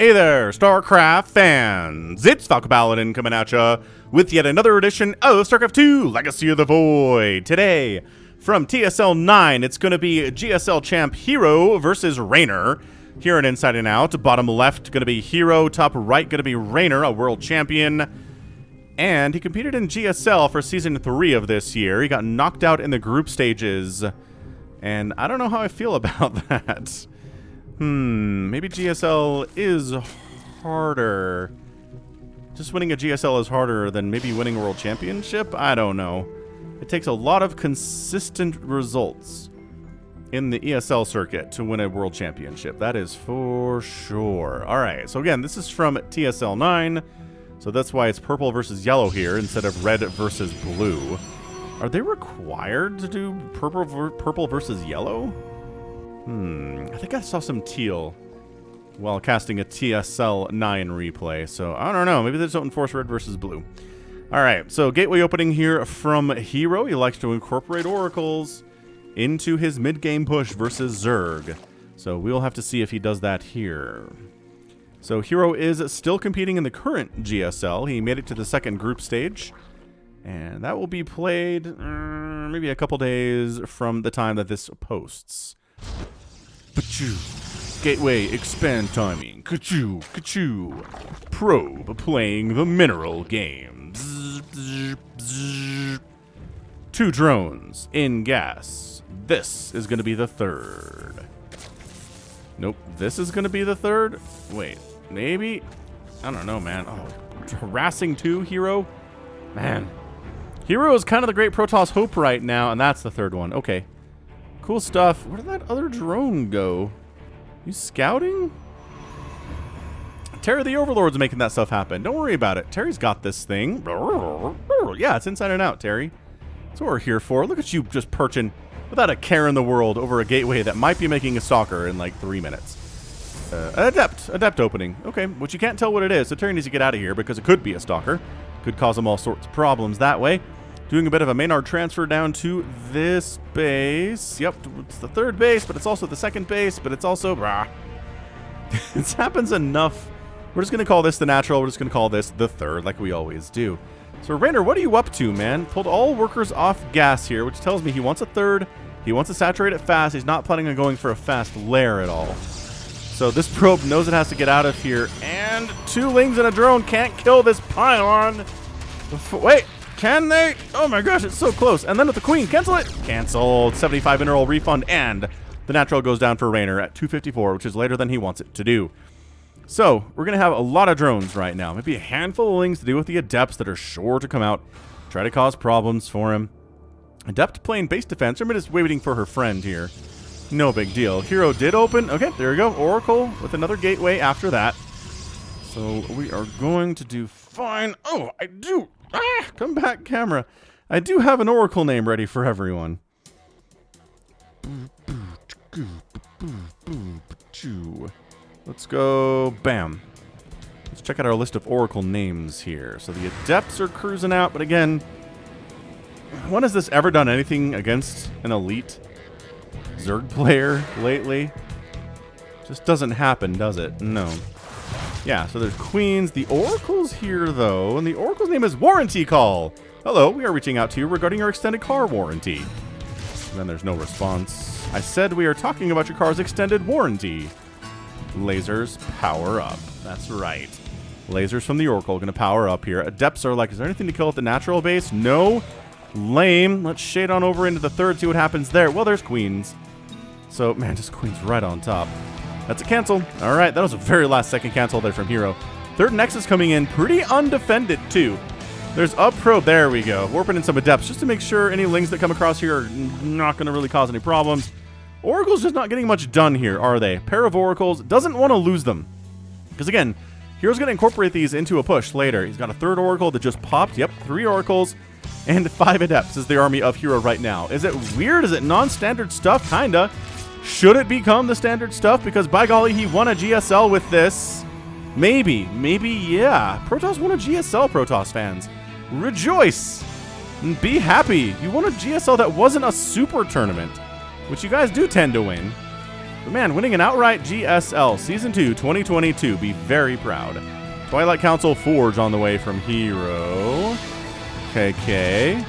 Hey there, StarCraft fans! It's Falcon Paladin coming at ya with yet another edition of StarCraft 2 Legacy of the Void. Today, from TSL 9, it's going to be GSL champ herO versus Reynor. Here in Inside and Out, bottom left going to be herO, top right going to be Reynor, a world champion. And he competed in GSL for Season 3 of this year. He got knocked out in the group stages. And I don't know how I feel about that. Maybe GSL is harder. Just winning a GSL is harder than maybe winning a world championship? I don't know. It takes a lot of consistent results in the ESL circuit to win a world championship. That is for sure. Alright, so again, this is from TSL 9. So that's why it's purple versus yellow here instead of red versus blue. Are they required to do purple versus yellow? I think I saw some teal while casting a TSL 9 replay, so I don't know. Maybe they just don't enforce red versus blue. Alright, so gateway opening here from herO. He likes to incorporate oracles into his mid-game push versus Zerg. So we'll have to see if he does that here. So herO is still competing in the current GSL. He made it to the second group stage. And that will be played maybe a couple days from the time that this posts. Gateway expand timing. Ka-choo, ka-choo. Probe playing the mineral game. Bzz, bzz, bzz. 2 drones in gas. This is going to be the third. Nope, this is going to be the third. Wait, maybe? I don't know, man. Oh, harassing 2 herO? Man. herO is kind of the great Protoss hope right now, and that's the third one. Okay. Cool stuff. Where did that other drone go? You scouting? Terry the Overlord's making that stuff happen. Don't worry about it. Terry's got this thing. Yeah, it's inside and out, Terry. That's what we're here for. Look at you just perching without a care in the world over a gateway that might be making a stalker in like 3 minutes. Adept opening. Okay, which you can't tell what it is, so Terry needs to get out of here because it could be a stalker. Could cause him all sorts of problems that way. Doing a bit of a Maynard transfer down to this base. Yep, it's the third base, but it's also the second base, but it's also... This happens enough. We're just going to call this the natural. We're just going to call this the third, like we always do. So, Reynor, what are you up to, man? Pulled all workers off gas here, which tells me he wants a third. He wants to saturate it fast. He's not planning on going for a fast lair at all. So this probe knows it has to get out of here. And 2 lings and a drone can't kill this pylon. Wait. Can they? Oh my gosh, it's so close. And then with the queen, cancel it. Canceled. 75 mineral refund, and the natural goes down for Reynor at 254, which is later than he wants it to do. So we're going to have a lot of drones right now. Maybe a handful of lings to deal with the adepts that are sure to come out, try to cause problems for him. Adept playing base defense. I'm just waiting for her friend here. No big deal. herO did open. Okay, there we go. Oracle with another gateway after that. So we are going to do fine. Oh, I do. Come back, camera. I do have an oracle name ready for everyone. Let's go. Bam. Let's check out our list of oracle names here. So the adepts are cruising out, but again, when has this ever done anything against an elite Zerg player lately? Just doesn't happen, does it? No. Yeah, so there's queens. The oracle's here, though, and the oracle's name is Warranty Call. Hello, we are reaching out to you regarding your extended car warranty. And then there's no response. I said we are talking about your car's extended warranty. Lasers power up. That's right. Lasers from the oracle going to power up here. Adepts are like, is there anything to kill at the natural base? No. Lame. Let's shade on over into the third, see what happens there. Well, there's queens. So, man, just queens right on top. That's a cancel. All right, that was a very last second cancel there from herO. Third Nexus coming in pretty undefended, too. There's a probe. There we go. Warping in some adepts just to make sure any lings that come across here are not going to really cause any problems. Oracle's just not getting much done here, are they? Pair of oracles. Doesn't want to lose them. Because, again, herO's going to incorporate these into a push later. He's got a third oracle that just popped. Yep, 3 oracles and 5 adepts is the army of herO right now. Is it weird? Is it non-standard stuff? Kinda. Should it become the standard stuff? Because, by golly, he won a GSL with this. Maybe, yeah. Protoss won a GSL, Protoss fans. Rejoice and be happy. You won a GSL that wasn't a super tournament, which you guys do tend to win. But man, winning an outright GSL Season 2 2022, be very proud. Twilight Council Forge on the way from herO. KK.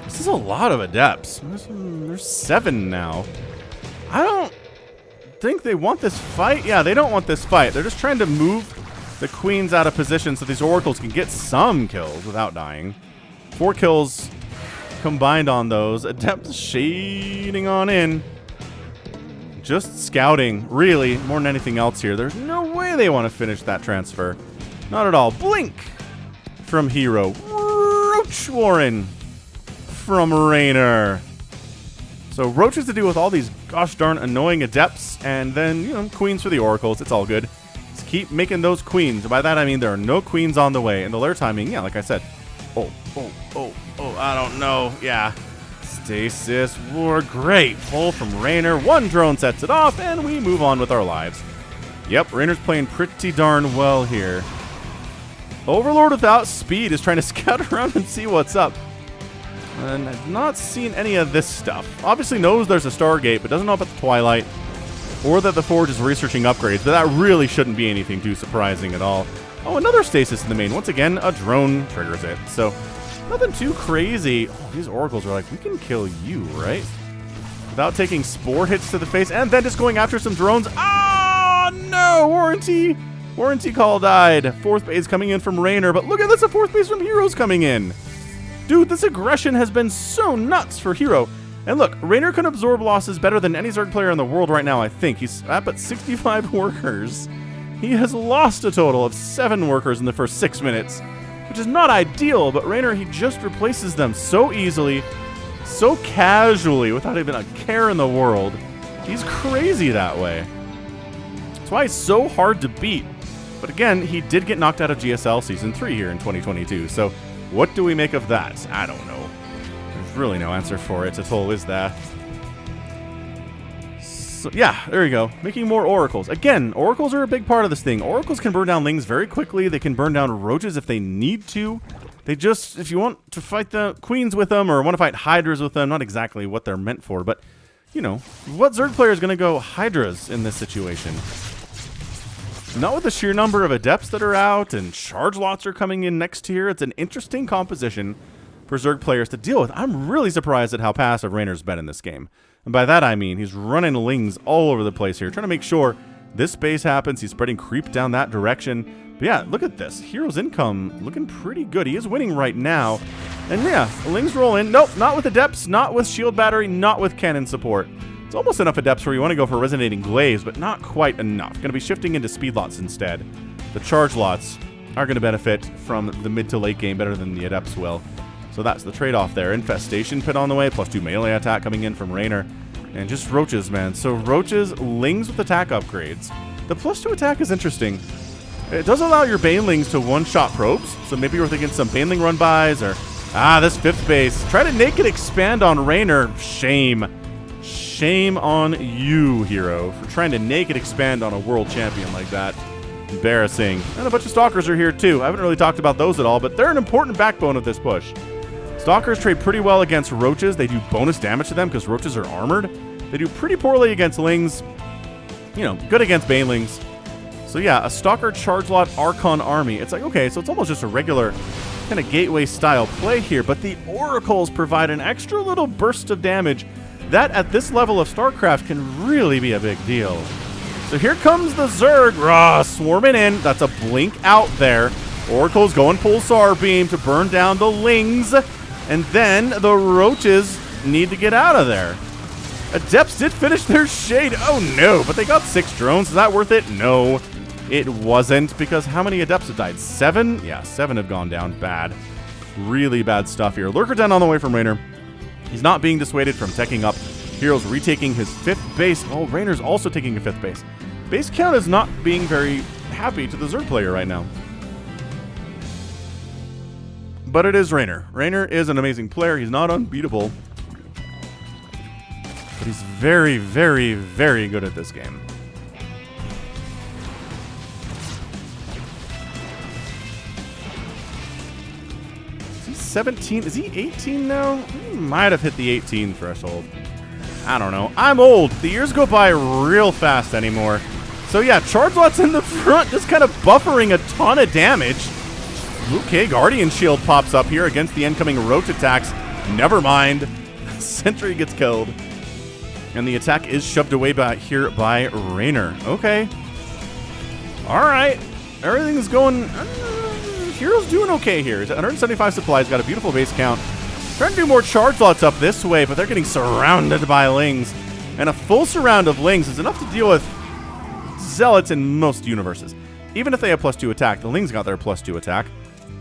This is a lot of adepts. There's 7 now. I don't think they want this fight. Yeah, they don't want this fight. They're just trying to move the queens out of position so these oracles can get some kills without dying. 4 kills combined on those. Adepts shading on in. Just scouting, really, more than anything else here. There's no way they want to finish that transfer. Not at all. Blink from herO. Roach Warren from Reynor. So Roach has to deal with all these gosh darn annoying adepts, and then, you know, queens for the oracles. It's all good. Just keep making those queens. By that I mean there are no queens on the way. And the lair timing, yeah, like I said. Oh, I don't know. Yeah. Stasis War, great pull from Reynor. 1 drone sets it off, and we move on with our lives. Yep, Raynor's playing pretty darn well here. Overlord without speed is trying to scout around and see what's up. And I've not seen any of this stuff. Obviously knows there's a Stargate, but doesn't know about the Twilight, or that the Forge is researching upgrades, but that really shouldn't be anything too surprising at all. Oh, another Stasis in the main. Once again, a drone triggers it, so nothing too crazy. Oh, these oracles are like, we can kill you, right? Without taking spore hits to the face, and then just going after some drones. Oh, no! Warranty call died. 4th base coming in from Reynor, but look at this, a 4th base from herO's coming in. Dude, this aggression has been so nuts for herO. And look, Reynor can absorb losses better than any Zerg player in the world right now, I think. He's up at 65 workers. He has lost a total of 7 workers in the first 6 minutes, which is not ideal, but Reynor, he just replaces them so easily, so casually, without even a care in the world. He's crazy that way. That's why he's so hard to beat. But again, he did get knocked out of GSL Season 3 here in 2022, so what do we make of that? I don't know. There's really no answer for it. Atoll is that. So, yeah, there you go. Making more oracles. Again, oracles are a big part of this thing. Oracles can burn down lings very quickly. They can burn down roaches if they need to. They just, if you want to fight the queens with them or want to fight hydras with them, not exactly what they're meant for, but, you know, what Zerg player is going to go hydras in this situation? Not with the sheer number of adepts that are out and charge lots are coming in next tier. It's an interesting composition for Zerg players to deal with. I'm really surprised at how passive Raynor's been in this game. And by that I mean he's running lings all over the place here, trying to make sure this base happens. He's spreading creep down that direction. But yeah, look at this. herO's income looking pretty good. He is winning right now. And yeah, lings roll in. Nope, not with adepts, not with shield battery, not with cannon support. It's almost enough adepts where you want to go for resonating glaze, but not quite enough. Going to be shifting into speed lots instead. The charge lots are going to benefit from the mid to late game better than the adepts will. So that's the trade-off there. Infestation pit on the way, +2 melee attack coming in from Reynor. And just roaches, man. So roaches, lings with attack upgrades. The +2 attack is interesting. It does allow your banelings to one-shot probes, so maybe we're thinking some baneling run-bys, or, this 5th base. Try to naked expand on Reynor. Shame. Shame on you, herO, for trying to naked expand on a world champion like that. Embarrassing. And a bunch of Stalkers are here, too. I haven't really talked about those at all, but they're an important backbone of this push. Stalkers trade pretty well against roaches. They do bonus damage to them because roaches are armored. They do pretty poorly against lings. You know, good against banelings. So yeah, a Stalker charge lot Archon army. It's like, okay, so it's almost just a regular kind of gateway style play here, but the oracles provide an extra little burst of damage that at this level of StarCraft can really be a big deal. So here comes the Zerg, swarming in. That's a blink out there. Oracle's going Pulsar Beam to burn down the lings, and then the roaches need to get out of there. Adepts did finish their shade. Oh no, but they got 6 drones. Is that worth it? No, it wasn't, because how many adepts have died? 7? Yeah, 7 have gone down. Bad. Really bad stuff here. Lurker down on the way from Reynor. He's not being dissuaded from teching up. herO's retaking his 5th base. Oh, Raynor's also taking a 5th base. Base count is not being very happy to the Zerg player right now. But it is Reynor. Reynor is an amazing player. He's not unbeatable. But he's very, very, very good at this game. Is he 17? Is he 18 now? He might have hit the 18 threshold. I don't know. I'm old. The years go by real fast anymore. So yeah, Chargelot's in the front, just kind of buffering a ton of damage. Okay, Guardian Shield pops up here against the incoming roach attacks. Never mind. Sentry gets killed. And the attack is shoved away here by Reynor. Okay. Alright. Everything's going... hero's doing okay here. 175 supplies, got a beautiful base count. Trying to do more Chargelots up this way, but they're getting surrounded by Lings. And a full surround of Lings is enough to deal with Zealots in most universes. Even if they have +2 attack, the Lings got their +2 attack.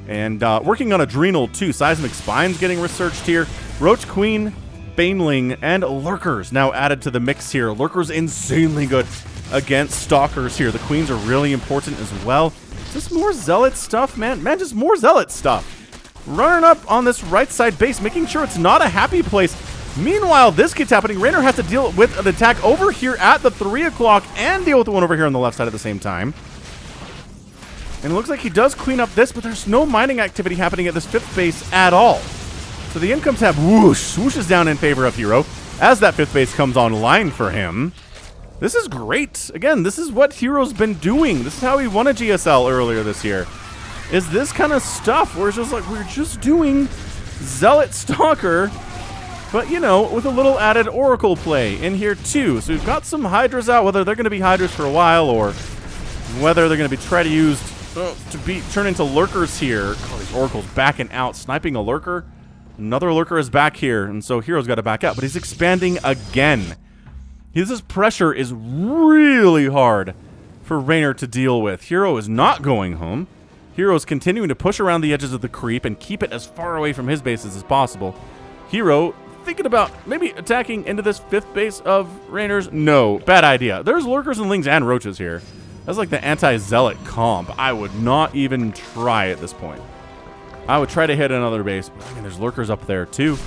And working on Adrenal too. Seismic Spine's getting researched here. Roach Queen, Baneling, and Lurkers now added to the mix here. Lurkers insanely good against Stalkers here. The Queens are really important as well. Just more Zealot stuff, man. Man, just more Zealot stuff. Running up on this right side base, making sure it's not a happy place. Meanwhile, this keeps happening. Reynor has to deal with an attack over here at the 3 o'clock and deal with the one over here on the left side at the same time. And it looks like he does clean up this, but there's no mining activity happening at this 5th base at all. So the income tab swooshes down in favor of herO as that 5th base comes online for him. This is great. Again, this is what herO's been doing. This is how he won a GSL earlier this year. Is this kind of stuff where it's just like, we're just doing Zealot Stalker, but, you know, with a little added Oracle play in here too. So we've got some Hydras out, whether they're going to be Hydras for a while or whether they're going to be try to use turn into Lurkers here. Oh, these Oracles backing out, sniping a Lurker. Another Lurker is back here, and so herO's got to back out, but he's expanding again. His pressure is really hard for Reynor to deal with. herO is not going home. herO's continuing to push around the edges of the creep and keep it as far away from his bases as possible. herO thinking about maybe attacking into this 5th base of Reynor's. No, bad idea. There's Lurkers and Lings and Roaches here. That's like the anti-Zealot comp. I would not even try at this point. I would try to hit another base, but I mean, there's Lurkers up there too.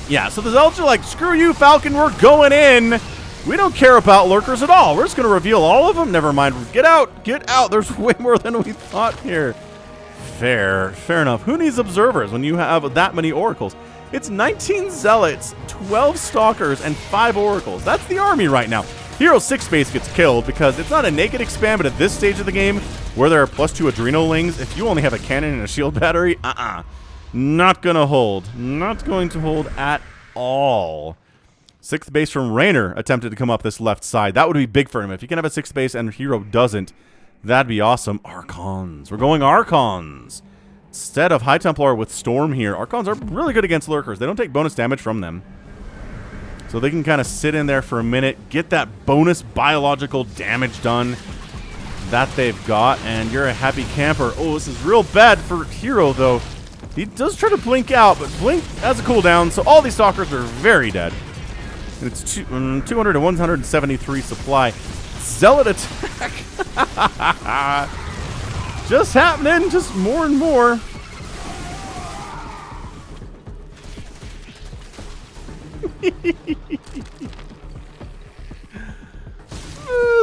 Yeah, so the Zealots are like, screw you, Falcon, we're going in. We don't care about Lurkers at all. We're just going to reveal all of them. Never mind. Get out. Get out. There's way more than we thought here. Fair enough. Who needs observers when you have that many Oracles? It's 19 Zealots, 12 Stalkers, and 5 Oracles. That's the army right now. hero's 6th base gets killed because it's not a naked expand, but at this stage of the game, where there are +2 Adrenal Lings, if you only have a cannon and a shield battery, not gonna hold. Not going to hold at all. 6th base from Reynor attempted to come up this left side. That would be big for him. If he can have a 6th base and herO doesn't, that'd be awesome. Archons. We're going Archons. Instead of High Templar with Storm here, Archons are really good against Lurkers. They don't take bonus damage from them. So they can kind of sit in there for a minute, get that bonus biological damage done that they've got, and you're a happy camper. Oh, this is real bad for herO, though. He does try to blink out, but blink has a cooldown, so all these Stalkers are very dead. And it's 200 to 173 supply. Zealot attack. Just happening, just more and more.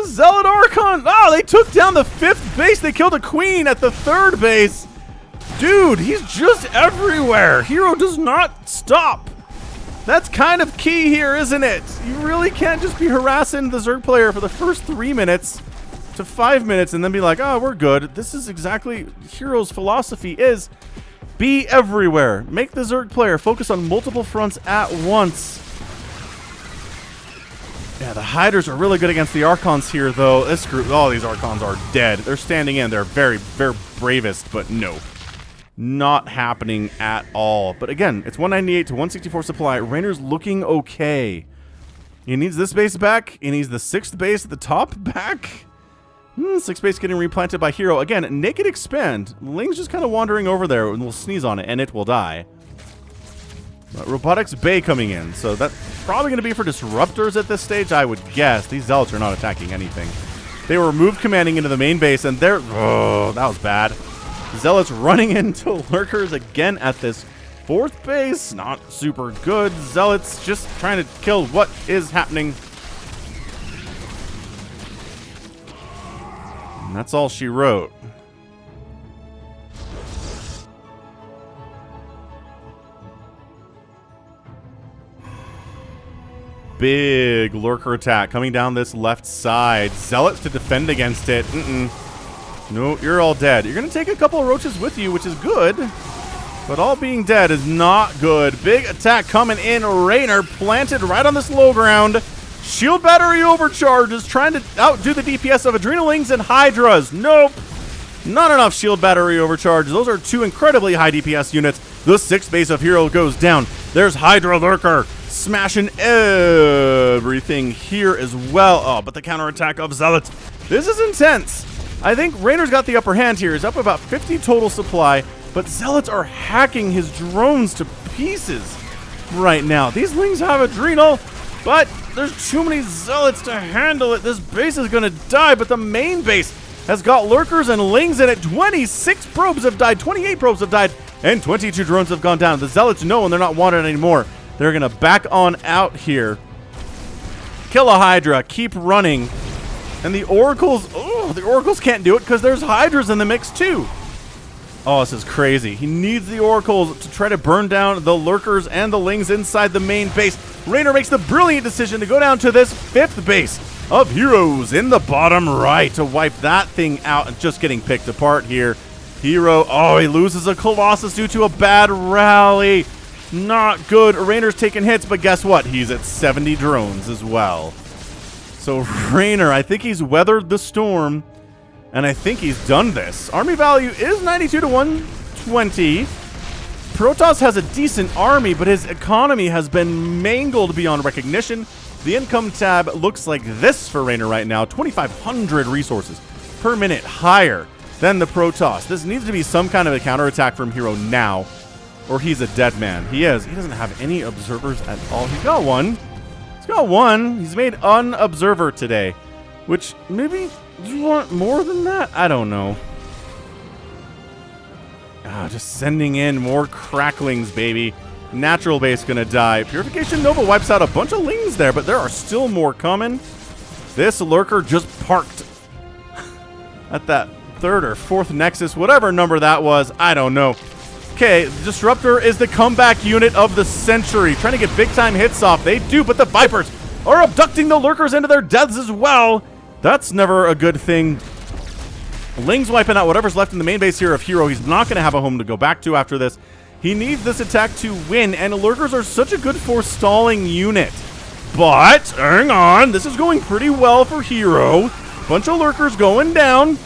Zealot Archon. Oh, they took down the 5th base. They killed a queen at the 3rd base. Dude, he's just everywhere. herO does not stop. That's kind of key here, isn't it? You really can't just be harassing the Zerg player for the first 3 minutes to 5 minutes and then be like, oh, we're good. This is exactly herO's philosophy is be everywhere. Make the Zerg player focus on multiple fronts at once. Yeah, the Hydras are really good against the Archons here, though. This group, all these Archons are dead. They're standing in. They're very bravest, but no. Not happening at all. But again, it's 198 to 164 supply. Reynor's looking okay. He needs this base back. He needs the 6th base at the top back. 6th base getting replanted by herO. Again, naked expand. Ling's just kind of wandering over there and we'll sneeze on it and it will die. Robotics Bay coming in. So that's probably going to be for disruptors at this stage, I would guess. These Zealots are not attacking anything. They were moved commanding into the main base and they're... Oh, that was bad. Zealots running into Lurkers again at this 4th base. Not super good. Zealots just trying to kill what is happening. And that's all she wrote. big lurker attack coming down this left side. Zealots to defend against it. No, you're all dead. You're going to take a couple of roaches with you, which is good. But all being dead is not good. Big attack coming in. Reynor planted right on this low ground. Shield battery overcharges, trying to outdo the DPS of Adrenalings and Hydras. Nope. Not enough shield battery overcharge. Those are two incredibly high DPS units. The 6th base of herO goes down. There's Hydra Lurker smashing everything here as well. Oh, but the counterattack of Zealots. This is intense. I think Reynor's got the upper hand here. He's up about 50 total supply, but Zealots are hacking his drones to pieces right now. These Lings have Adrenal, but there's too many Zealots to handle it. This base is going to die, but the main base has got Lurkers and Lings in it. 26 probes have died, 28 probes have died, and 22 drones have gone down. The Zealots know and they're not wanted anymore. They're going to back on out here. Kill a Hydra, keep running. And the Oracles, the Oracles can't do it because there's Hydras in the mix too. Oh, this is crazy. He needs the Oracles to try to burn down the Lurkers and the Lings inside the main base. Reynor makes the brilliant decision to go down to this 5th base of heroes in the bottom right to wipe that thing out, and just getting picked apart here. herO, oh, he loses a Colossus due to a bad rally. Not good. Reynor's taking hits, but guess what? He's at 70 drones as well. So Reynor, I think he's weathered the storm, and I think he's done this. Army value is 92 to 120. Protoss has a decent army, but his economy has been mangled beyond recognition. The income tab looks like this for Reynor right now. 2,500 resources per minute, higher than the Protoss. This needs to be some kind of a counterattack from herO now, or he's a dead man. He is. He doesn't have any observers at all. He's got one. He's got one. He's made unobserver today, which maybe you want more than that? I don't know. Just sending in more cracklings, baby. Natural base gonna die. Purification Nova wipes out a bunch of Lings there, but there are still more coming. This Lurker just parked at that 3rd or 4th Nexus, whatever number that was. I don't know. Okay, Disruptor is the comeback unit of the century. Trying to get big-time hits off. They do, but the Vipers are abducting the Lurkers into their deaths as well. That's never a good thing. Ling's wiping out whatever's left in the main base here of herO. He's not going to have a home to go back to after this. He needs this attack to win, and Lurkers are such a good forestalling unit. But, hang on, this is going pretty well for herO. Bunch of Lurkers going down.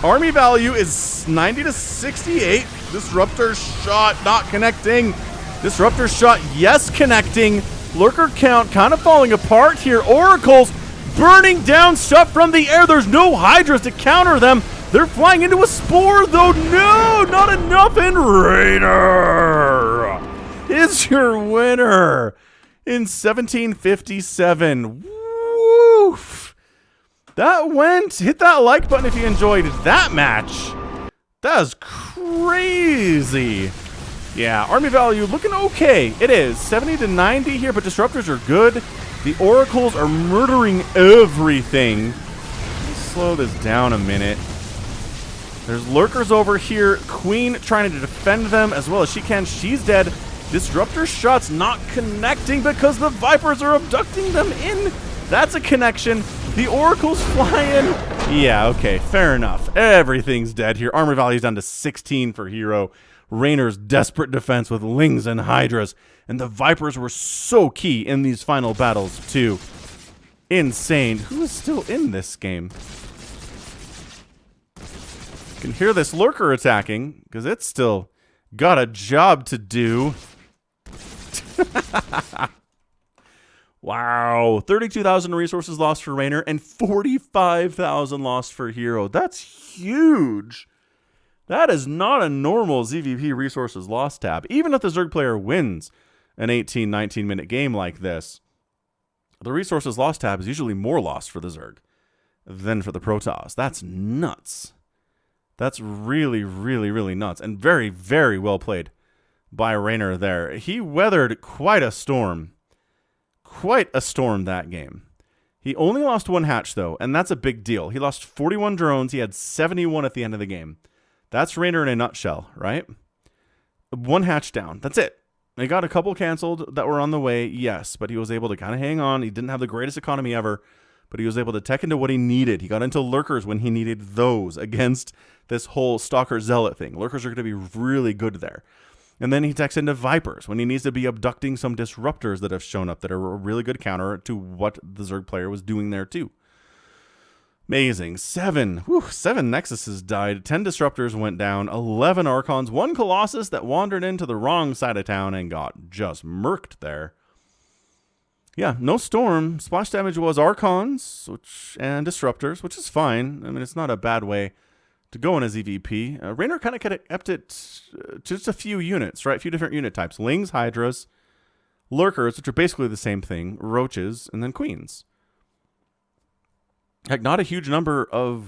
Army value is 90 to 68. Disruptor shot not connecting. Disruptor shot, yes, connecting. Lurker count kind of falling apart here. Oracles burning down stuff from the air. There's no Hydras to counter them. They're flying into a Spore, though. No, not enough. And Reynor is your winner in 1757. Woof. That went. Hit that like button if you enjoyed that match. That is crazy. Yeah, army value looking okay. It is 70 to 90 here, but disruptors are good. The Oracles are murdering everything. Let's slow this down a minute. There's Lurkers over here. Queen trying to defend them as well as she can. She's dead. Disruptor shots not connecting because the Vipers are abducting them in. That's a connection. The Oracle's flying. Yeah, okay, fair enough. Everything's dead here. Armor value's down to 16 for herO. Reynor's desperate defense with Lings and Hydras. And the Vipers were so key in these final battles, too. Insane. Who is still in this game? You can hear this Lurker attacking, because it's still got a job to do. Wow. 32,000 resources lost for Reynor and 45,000 lost for herO. That's huge. That is not a normal ZVP resources lost tab. Even if the Zerg player wins an 18, 19-minute game like this, the resources lost tab is usually more lost for the Zerg than for the Protoss. That's nuts. That's really, really, really nuts. And very, very well played by Reynor there. He weathered quite a storm. Quite a storm that game. He only lost one hatch, though, and that's a big deal. He lost 41 drones. He had 71 at the end of the game. That's Reynor in a nutshell, right? One hatch down. That's it. He got a couple canceled that were on the way, yes, but he was able to kind of hang on. He didn't have the greatest economy ever, but he was able to tech into what he needed. He got into lurkers when he needed those against this whole Stalker Zealot thing. Lurkers are going to be really good there. And then he techs into Vipers when he needs to be abducting some disruptors that have shown up that are a really good counter to what the Zerg player was doing there too. Amazing. 7 Nexuses died, 10 Disruptors went down, 11 Archons, 1 Colossus that wandered into the wrong side of town and got just murked there. Yeah, no Storm. Splash damage was Archons and Disruptors, which is fine. I mean, it's not a bad way to go in as EVP. Reynor kind of kept it to just a few units, right? A few different unit types. Lings, Hydras, Lurkers, which are basically the same thing, Roaches, and then Queens. Heck, not a huge number of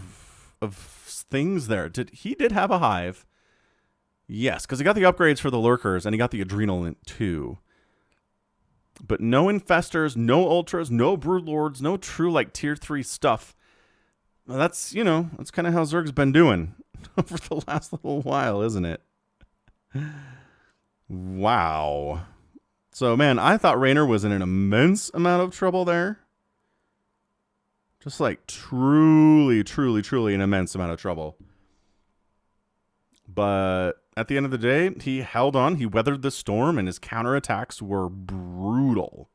things there. He did have a Hive. Yes, because he got the upgrades for the Lurkers, and he got the Adrenal too. But no Infestors, no Ultras, no Broodlords, no true, like, Tier 3 stuff. Well, that's, that's kind of how Zerg's been doing over the last little while, isn't it? Wow. So, man, I thought Reynor was in an immense amount of trouble there. Just like truly, truly, truly an immense amount of trouble. But at the end of the day, he held on. He weathered the storm, and his counterattacks were brutal.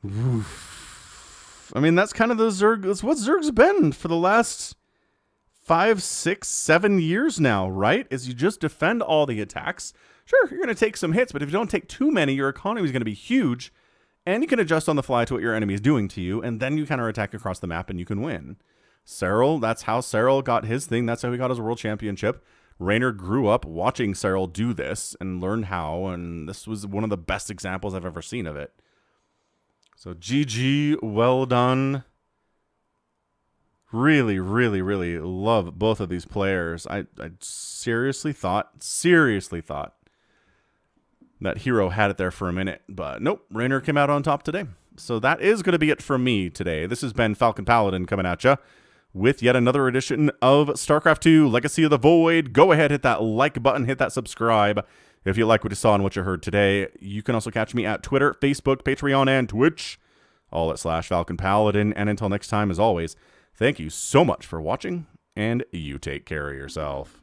Oof. I mean, that's kind of the Zerg. That's what Zerg's been for the last 5, 6, 7 years now, right? Is you just defend all the attacks. Sure, you're going to take some hits, but if you don't take too many, your economy is going to be huge, and you can adjust on the fly to what your enemy is doing to you, and then you counterattack across the map, and you can win. Serral, that's how Serral got his thing. That's how he got his world championship. Reynor grew up watching Serral do this and learned how, and this was one of the best examples I've ever seen of it. So GG, well done. Really, really, really love both of these players. I seriously thought that herO had it there for a minute, but nope, Reynor came out on top today. So that is going to be it from me today. This has been Falcon Paladin coming at you with yet another edition of StarCraft 2 Legacy of the Void. Go ahead, hit that like button, hit that subscribe if you like what you saw and what you heard today. You can also catch me at Twitter, Facebook, Patreon, and Twitch, all at /Falcon Paladin. And until next time, as always, thank you so much for watching, and you take care of yourself.